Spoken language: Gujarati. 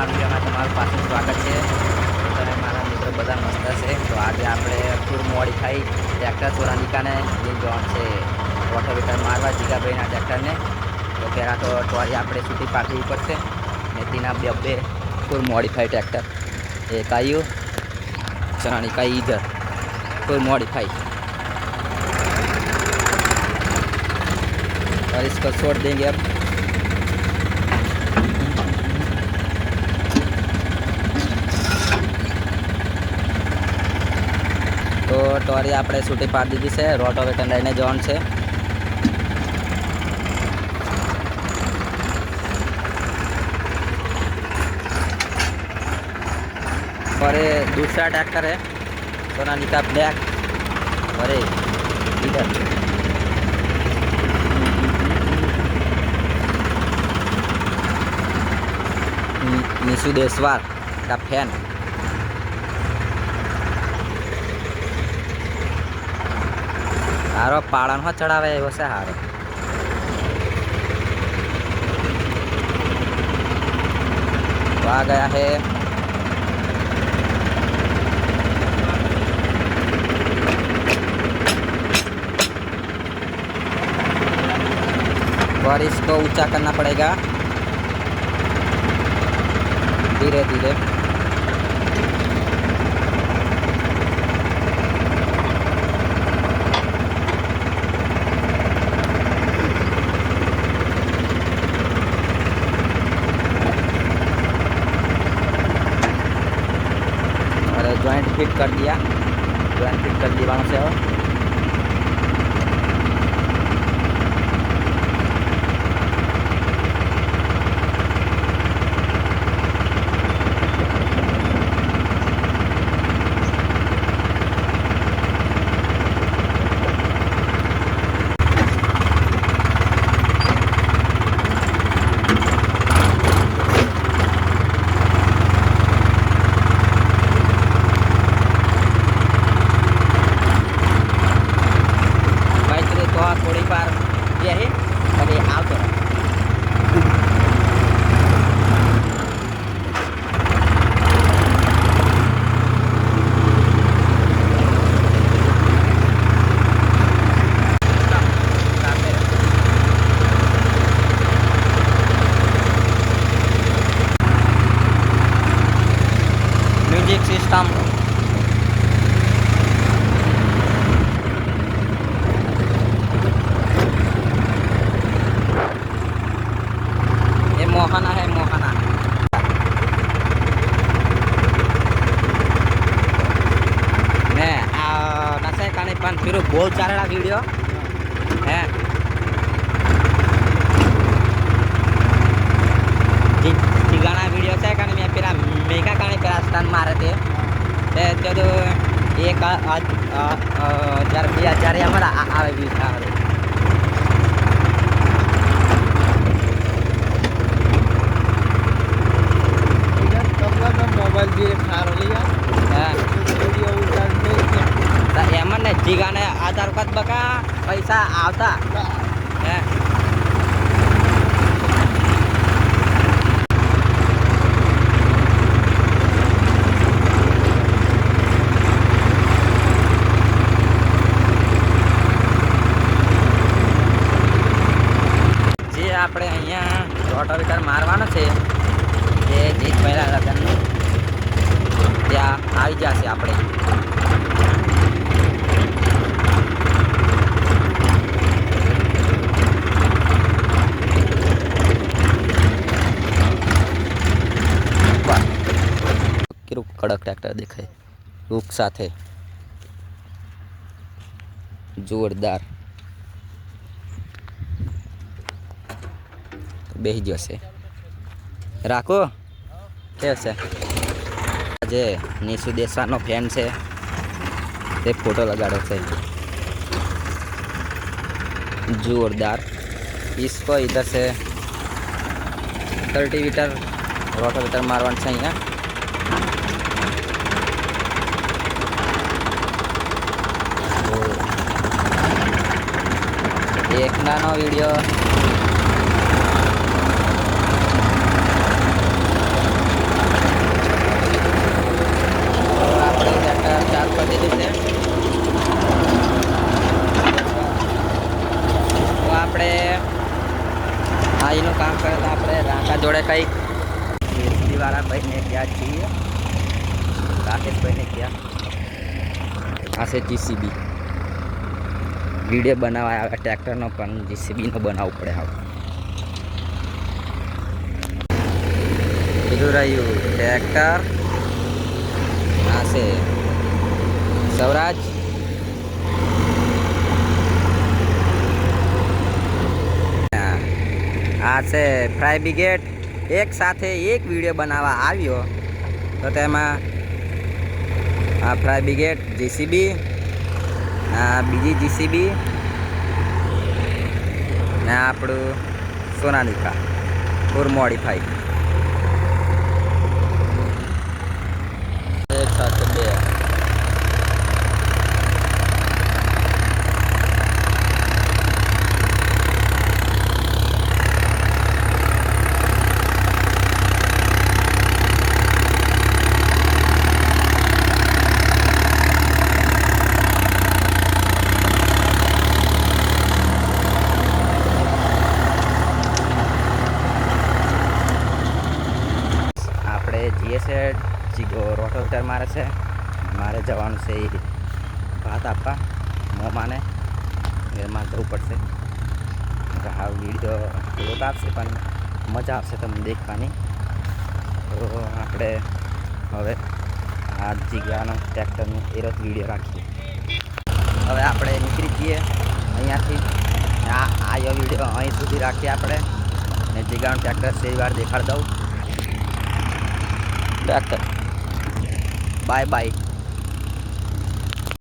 નવા વિડીયોમાં તમારું પાછું સ્વાગત છે. તો તમે મારા મિત્રો બધા મસ્ત છે. તો આજે આપણે ફૂલ મોડીફાઈ ટ્રેક્ટર સોનાલિકાને લઈ જવાનું છે રોટાવેટર મારવા જીગાભાઈના ટ્રેક્ટરને. તો પહેલાં તો ટોરી આપણે છૂટી પાડવી પડશે ને તેના બે ફૂલ મોડીફાઈ ટ્રેક્ટર એક આવ્યું સોનાલિકા ઈધર फुल मॉडिफाई और इसको छोड़ देंगे अब. तो टोरी આપણે છૂટી પાડી દીધી છે. રોટાવેટર લઈને જવાનું છે. और ये दूसरा ट्रैक्टर है सोनालिका ब्लैक और इधर निशु देशवार का फैन. हारो पालन हो चढ़ावे एवो से हारो. तो आ गया है और इसको ऊंचा करना पड़ेगा धीरे धीरे. और जॉइंट फिट कर दिया. जॉइंट फिट कर दिया वहाँ से. और थोड़ी बार ये है अरे आओ तो म्यूजिक सिस्टम मोहना है मोहना. ને આ નસે કાને પણ ફિરો બહુ ચારેલા વિડિયો હે ઠીકાના વિડિયો છે કાને મેં પેલા મેગા કાને પેલા સ્ટન મારે તે તો એક 2000 અમારા આવે વિડિયો मोबाइल भी खार लिया एमन ने जीगाने आधार कार्ड बका पैसा आता है. જે આપણે અહીંયા રોટાવેટર મારવાનો છે એ જીત પહેલા લગન ત્યાં આવી જશે આપણે. કેવું કડક ટ્રેક્ટર દેખાય લુક સાથે જોરદાર બેસી જશે. રાખો કે છે આજે નિશુ દેશવાનો ફેન છે તે ફોટો લગાડો છે जोरदार. इसको इधर से कल्टीवेटर रोटावेटर मारवान છે અહીંયા. એક નાનો વિડીયો વાળા ભાઈને ત્યાં છીએ, રાકેશભાઈને ત્યાં. આ છે જીસીબી. વિડીયો બનાવવા આવે ટ્રેક્ટરનો, પણ જીસીબીનો બનાવવું પડે. હવે બીજું રહ્યું ટ્રેક્ટર. આ છે સ્વરાજ. આ છે ફાયર બ્રિગેડ. એક સાથે એક વિડીયો બનાવવા આવ્યો તો તેમાં આ ફાયર બ્રિગેડ જીસીબી, આ બીજી જીસીબી ને આપણું સોનાલિકા ફૂલ મોડિફાઈ. એક સાથે બે. જઈએ છે જીગો રોટોવેટર મારે છે. મારે જવાનું છે એ ભાત આપવા મોમાને, એમાં જવું પડશે. હા વિડીયો થોડોક આપશે પણ મજા આવશે તમને દેખવાની. તો આપણે હવે આ જીગાનો ટ્રેક્ટરનું એરો જ વિડીયો રાખીએ. હવે આપણે નીકળી જઈએ અહીંયાથી. આ વિડીયો અહીં સુધી રાખીએ આપણે. ને જીગાનું ટ્રેક્ટર શેરી વાર દેખાડ દઉં. Tractor bye bye.